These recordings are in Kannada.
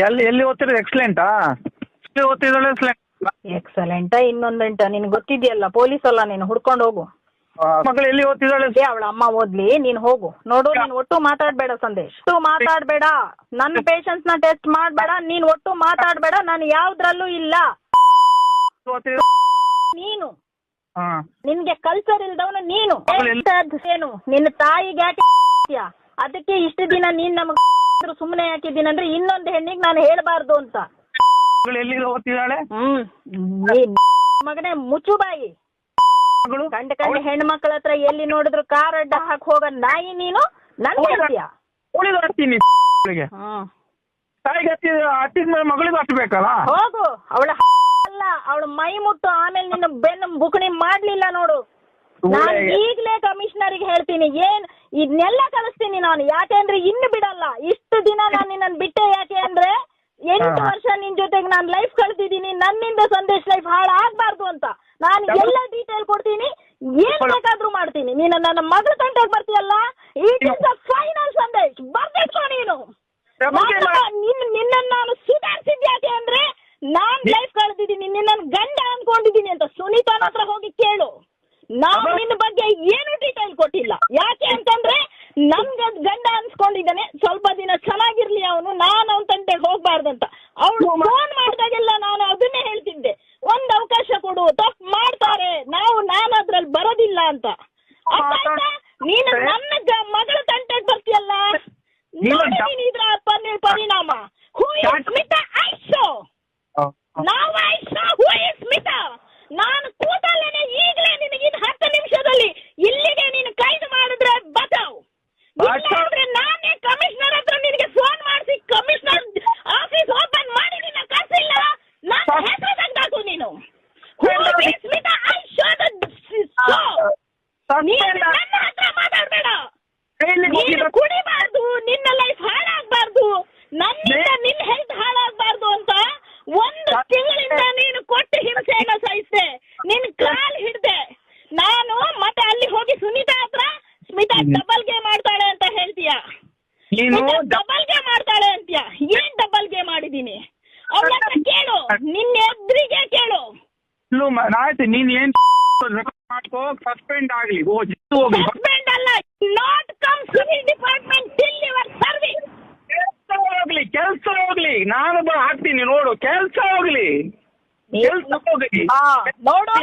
ಎಲ್ಲಿ ಎಲ್ಲಿ ಓದ್ತಿರೋದು? ಎಕ್ಸಲೆಂಟಾ? ಓದ್ತಿದ್ದಾಳೆ ಎಕ್ಸಲೆಂಟ್. ಎಕ್ಸಲೆಂಟ ಇನ್ನೊಂದುಂಟ ನಿನ್ಗೆ ಗೊತ್ತಿದೆಯಲ್ಲ, ಪೊಲೀಸ್ ಅಲ್ಲ ನೀನು, ಹುಡ್ಕೊಂಡು ಹೋಗು. ಮಗಳು ಎಲ್ಲಿ ಓದ್ತಿದ್ದಾಳೆ? ಅವಳ ಅಮ್ಮ ಓದ್ಲಿ, ನೀನ್ ಹೋಗು. ನೋಡು, ನೀನ್ ಒಟ್ಟು ಮಾತಾಡ್ಬೇಡ ಸಂದೇಶ್, ಒಟ್ಟು ಮಾತಾಡ್ಬೇಡ. ನನ್ನ ಪೇಷನ್ಸ್ ನ ಟೆಸ್ಟ್ ಮಾಡ್ಬೇಡ, ನೀನ್ ಒಟ್ಟು ಮಾತಾಡ್ಬೇಡ. ನಾನು ಯಾವ್ದ್ರಲ್ಲೂ ಇಲ್ಲ. ನೀನು ನಿನ್ಗೆ ಕಲ್ಚರ್ ಇಲ್ದವನು ನೀನು. ಏನು ನಿನ್ನ ತಾಯಿಗೆ ಯಾಕೆ ಅದಕ್ಕೆ ಇಷ್ಟು ದಿನ ನೀನ್ ನಮಗ್ ಸುಮ್ಮನೆ ಹಾಕಿದ್ದೀನಂದ್ರೆ ಇನ್ನೊಂದು ಹೆಣ್ಣಿಗೆ ನಾನು ಹೇಳ್ಬಾರ್ದು ಅಂತ. ಎಲ್ಲಿ ಓದ್ತಿದ್ದಾಳೆ? ಮಗನೇ ಮುಚ್ಚು ಬಾಯಿ. ಕಂಡ ಹೆಣ್ಮಕ್ಳ ಹತ್ರ ಎಲ್ಲಿ ನೋಡಿದ್ರು ಕಾರ್ ಅಡ್ಡ ಹಾಕಿ ಹೋಗ ನಾಯಿ ನೀನು. ನನ್ ಹೇಳ್ತೀಯ? ಮಗಳಿಗೂ ಹತ್ಬೇಕಲ್ಲ. ಹೋಗು. ಅವಳ ಅಲ್ಲ, ಅವಳ ಮೈ ಮುಟ್ಟು ಆಮೇಲೆ ನಿನ್ನ ಬೆನ್ನು ಬುಕಣಿ ಮಾಡ್ಲಿಲ್ಲ ನೋಡು. ನಾನು ಈಗ್ಲೇ ಕಮಿಷನರ್ಗೆ ಹೇಳ್ತೀನಿ, ಇದನ್ನೆಲ್ಲ ಕಳಿಸ್ತೀನಿ ನಾನು. ಯಾಕೆಂದ್ರೆ ಇನ್ನು ಬಿಡಲ್ಲ. ಇಷ್ಟು ದಿನ ನಾನು ನಿನ್ನನ್ನು ಬಿಟ್ಟೆ ಯಾಕೆ ಅಂದ್ರೆ 8 ವರ್ಷ ನಿನ್ ಜೊತೆಗೆ ನಾನು ಲೈಫ್ ಕಳ್ತಿದ್ದೀನಿ. ನನ್ನಿಂದ ಸಂದೇಶ್ ಲೈಫ್ ಹಾಳಾಗಬಾರ್ದು ಅಂತ ನಾನು ಎಲ್ಲ ಡೀಟೇಲ್ ಕೊಡ್ತೀನಿ. ಏನ್ ಬೇಕಾದ್ರೂ ಮಾಡ್ತೀನಿ. ನೀನು ನನ್ನ ಮಗಳ ಕಂಟಾಗ ಬರ್ತೀಯಲ್ಲ, it is the final Sandesh. ಬರ್ಬೇಕು ನೀನು. ನಿನ್ನ ನಾನು ಸುಧಾರಿಸಿದ್ ಯಾಕೆ ಅಂದ್ರೆ ನಾನ್ ಲೈಫ್ ಕಳ್ದಿದ್ದೀನಿ, ನಿನ್ನ ಗಂಡ ಅನ್ಕೊಂಡಿದ್ದೀನಿ ಅಂತ ಸುನೀತಾನ ಹತ್ರ ಹೋಗಿ ಕೇಳು. ನಾನು ನಿನ್ನ ಬಗ್ಗೆ ಏನು ಡೀಟೇಲ್ ಕೊಟ್ಟಿಲ್ಲ. ಯಾಕೆ ಅಂತಂದ್ರೆ ನಮ್ಗೆ ಗಂಡ ಅನ್ಸ್ಕೊಂಡಿದ್ದಾನೆ, ಸ್ವಲ್ಪ ದಿನ ಚೆನ್ನಾಗಿರ್ಲಿ ಅವನು, ನಾನು ಅವನ ತಂಟೆಗೆ ಹೋಗ್ಬಾರ್ದಂತ. ಅವಳು ಫೋನ್ ಮಾಡಿದಾಗೆಲ್ಲ ನಾನು ಅದನ್ನೇ ಹೇಳ್ತಿದ್ದೆ, ಒಂದ್ ಅವಕಾಶ ಕೊಡು, ತಪ್ಪು ಮಾಡ್ತಾರೆ, ನಾನು ಅದ್ರಲ್ಲಿ ಬರೋದಿಲ್ಲ ಅಂತ. ನೀನು ನನ್ನ ಮಗಳ ತಂಟೆಗೆ ಬರ್ತೀಯಲ್ಲ, ನೀನು ಇದ್ರ ಪರಿಣಾಮ. Who is Smita? I show ನಾವು I show who is Smita. ನಾನು ಕೂತಲ್ಲೇನೆ ಈಗಲೇ ನಿನಗೆ 10 ನಿಮಿಷದಲ್ಲಿ ಇಲ್ಲಿಗೆ ನೀನು ಕೈದು ಮಾಡಿದ್ರೆ ಬಚಾವ್. ಇಲ್ಲಾಂದ್ರೆ ನಾನೇ ಕಮಿಷನರ್ ಹತ್ರ ನಿನಗೆ ಫೋನ್ ಮಾಡಿಸಿ ಕಮಿಷನರ್ ಆಫೀಸ್ ಓಪನ್ ಮಾಡಿ ನಿನ್ನ ಕರ್ಸಿಲ್ಲ, ನನ್ನ ಹೆಸರು ತೆಗ್ದಾಕು ನೀನು. ಹೂ is Smita? I show the show. ನೀನು ನನ್ನ ಹತ್ರ ಮಾತಾಡ್ಬೇಡ. ನೀನು ಕುಡಿಬಾರ್ದು, ನಿನ್ನ ಲೈಫ್ ಹಾಳಾಗಬಾರ್ದು, ನನ್ನಿಂದ ನಿನ್ನ ಹೆಲ್ತ್ ಹಾಳಾಗಬಾರ್ದು ಅಂತ 1 ತಿಂಗಳಿಂದ ನೀನು ಕೊಟ್ಟು ಹಿಂಸೆಯನ್ನು ಸಹಿಸಿದೆ. ನಿನ್ ಕಾಲ್ ಹಿಡ್ದೆ ನಾನು. ಮತ್ತೆ ಅಲ್ಲಿ ಹೋಗಿ ಸುನೀತಾ ಹತ್ರ ಸ್ಮಿತಾ ಡಬಲ್ ಗೇಮ್ ಮಾಡ್ತಾಳೆ ಅಂತ ಹೇಳ್ತೀಯ. ಡಬಲ್ ಗೇಮ್ ಮಾಡ್ತಾಳೆ ಅಂತೀಯ. ಏನ್ ಡಬಲ್ ಗೇಮ್ ಮಾಡಿದೀನಿ ಅವಳ ಹತ್ರ ಕೇಳು, ನಿನ್ನ ಎದುರಿಗೆ ಕೇಳು. ಆಯ್ತು, ನೀನ್ ಏನ್ ಮಾಡ್ಕೋ, ಸಸ್ಪೆಂಡ್ ಆಗ್ಲಿ. ಸಸ್ಪೆಂಡ್ ಅಲ್ಲ, not come civil department till your service. ಕೆಲ್ಸ ಹೋಗ್ಲಿ, ನಾನು ಹಾಕ್ತೀನಿ ನೋಡು. ಕೆಲ್ಸ ಹೋಗ್ಲಿ, ಕೆಲ್ಸ ಹೋಗ್ಲಿ. ನೋಡು,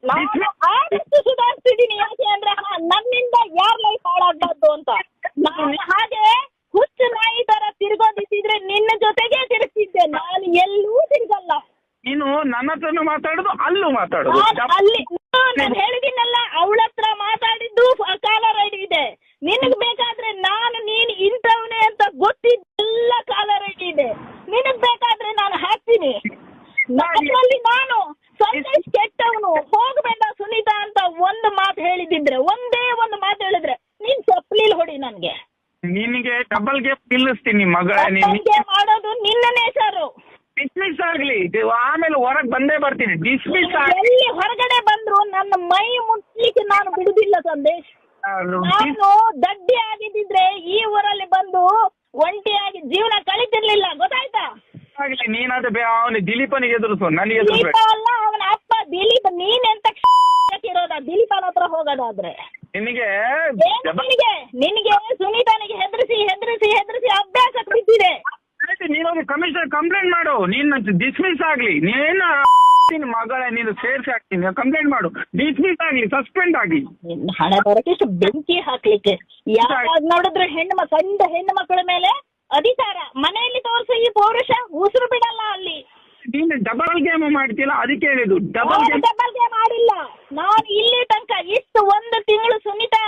ನಾನು ಆದಷ್ಟು ಸುಧಾರಿಸ್ತಿದ್ದೀನಿ. ಯಾಕೆ ಅಂದ್ರೆ ನನ್ನಿಂದ ಯಾರ ಲೈಫ್ ಹಾಳಾಗ್ಬಾರ್ದು ಅಂತ. ನಾನು ಹಾಗೆ ಹುಚ್ಚು ನಾಯಿ ತರ ತಿರ್ಗೋದಿದ್ರೆ ನಿನ್ನ ಜೊತೆಗೆ ತಿರುಗ್ತಿದ್ದೆ. ನಾನು ಎಲ್ಲೂ ತಿರ್ಗಲ್ಲ. ನೀನು ನನ್ನ ಹತ್ರನೂ ಮಾತಾಡುದು, ಅಲ್ಲೂ ಮಾತಾಡುದು. ಅಲ್ಲಿ ನಾನು ಹೇಳಿದ್ದೀನಲ್ಲ, ಅವಳ ಹತ್ರ ಮಾತಾಡಿದ್ದು ಕಾಲರ್ ಐಡಿ ಇದೆ. ನಿನಗ್ ಬೇಕಾದ್ರೆ ನೀನು ಇಂಥವನೇ ಅಂತ ಗೊತ್ತಿದ್ದೆಲ್ಲ ಕಾಲರ್ ಐಡಿ ಇದೆ. ನಿನಗ್ ಬೇಕಾದ್ರೆ ನಾನು ಹಾಕ್ತೀನಿ. ನನ್ನಲ್ಲಿ ನಾನು ಸಂದೇಶ್ ಕೆಟ್ಟವನು, ಹೋಗಬೇಡ ಸುನೀತಾ ಅಂತ ಒಂದು ಮಾತು ಹೇಳಿದ್ರೆ, ಒಂದೇ ಒಂದು ಮಾತು ಹೇಳಿದ್ರೆ ನೀನ್ ಚಪ್ಪಲಿಲ್ ಹೊಡಿ ನನ್ಗೆ. ನಿನಗೆ ಡಬಲ್ ಗೇಮ್ ನಿಲ್ಲಿಸ್ತೀನಿ ಮಗಳ. ಮಾಡೋದು ನಿನ್ನ ನೇಚರು. ಡಿಸ್ಮಿಸ್ ಆಗ್ಲಿ, ಆಮೇಲೆ ಹೊರಗೆ ಬಂದೇ ಬರ್ತೀನಿ. ಡಿಸ್ಮಿಸ್ ಎಲ್ಲಿ ಹೊರಗಡೆ ಬಂದ್ರು ನನ್ನ ಮೈ ಮುಟ್ಲಿಕ್ಕೆ ನಾನು ಬಿಡುದಿಲ್ಲ ಸಂದೇಶ್. ನಾನು ದಡ್ಡಿ ಆಗಿದ್ದಿದ್ರೆ ಈ ಊರಲ್ಲಿ ಬಂದು ಒಂಟಿಯಾಗಿ ಜೀವನ ಕಳಿತಿರ್ಲಿಲ್ಲ, ಗೊತ್ತಾಯ್ತಾ? ಆಗ್ಲಿ, ನೀನಾದ್ರೆ ಅವನು ದಿಲೀಪನಿಗೆ ಎದುರಿಸು, ನನಗೆ ದಿಲೀಪ ಅಲ್ಲ, ಅವನ ಅಪ್ಪ ದಿಲೀಪ್. ನೀನೆಂತ ಇರೋದ ದಿಲೀಪನ ಹತ್ರ ಹೋಗೋದಾದ್ರೆ? ನಿನಗೆ ನಿನಗೆ ಸುನೀತಾನಿಗೆ ಹೆದರಿಸಿ ಹೆದರಿಸಿ ಹೆದರಿಸಿ ಅಭ್ಯಾಸಕ್ಕೆ ಬಿದ್ದಿದೆ. ನೀನು ಕಮಿಷನರ್ ಕಂಪ್ಲೇಂಟ್ ಮಾಡು. ನೀನು ಡಿಸ್ಮಿಸ್ ಆಗ್ಲಿ. ನೀನು ಮಗಳ ನೀನು ಸೇರ್ಸಿ ಹಾಕ್ತೀನಿ, ಕಂಪ್ಲೇಂಟ್ ಮಾಡು. ಡಿಸ್ಮಿಸ್ ಆಗ್ಲಿ, ಸಸ್ಪೆಂಡ್ ಆಗ್ಲಿ. ಹಣ ಬರಕಿಷ್ಟು ಬೆಂಕಿ ಹಾಕ್ಲಿಕ್ಕೆ ಯಾವಾಗ ನೋಡಿದ್ರೆ ಕಂಡ ಹೆಣ್ಣು ಮಕ್ಕಳ ಮೇಲೆ ಅಧಿಕಾರ. ಮನೆಯಲ್ಲಿ ತೋರಿಸ ಈ ಪೌರುಷ ಉಸಿರು ಬಿಡಲ್ಲ ಅಲ್ಲಿ. ನೀನು ಡಬಲ್ ಗೇಮ್ ಮಾಡ್ತಿಲ್ಲ, ಅದಕ್ಕೆ ಹೇಳಿದ್ದು. ಡಬಲ್ ಗೇಮ್ ಮಾಡಿಲ್ಲ ನಾನು ಇಲ್ಲಿ ತನಕ. ಇಷ್ಟು 1 ತಿಂಗಳು ಸುನೀತಾ